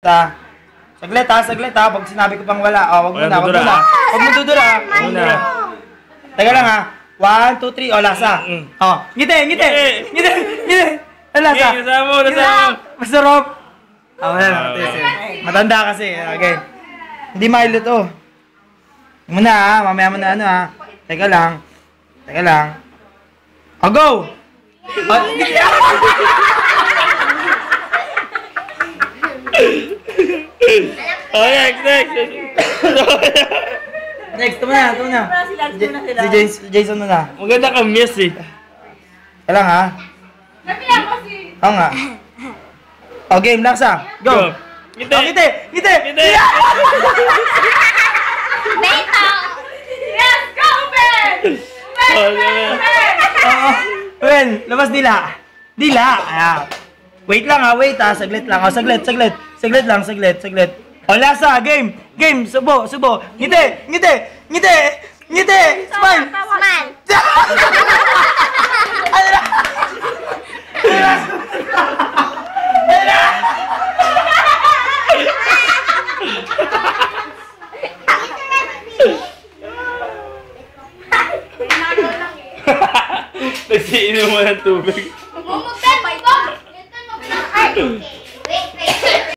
Saglit ha. Pag sinabi ko pang wala. Wag mo na. Wag mo dudura. Teka lang ha. 1, 2, 3. Lasa. Ngiti. Lasa. Masarap. Wala. Matanda kasi. Okay. Hindi mailo to. Muna ha. Mamaya mo na ano ha. Teka lang. Go! Next. Next, ito na. Si Jason muna. Maganda ka, miss eh. Kaya lang ha. Oo nga. Game, laksa. Go! Ngiti! Yes, go, Ben! Ben, labas dila. Wait lang ha, saglit lang. Saglit lang. Lasa, game, subo. Ngiti! Smile! Ano na? Nagsiinom mo ng tubig. Bumugtan!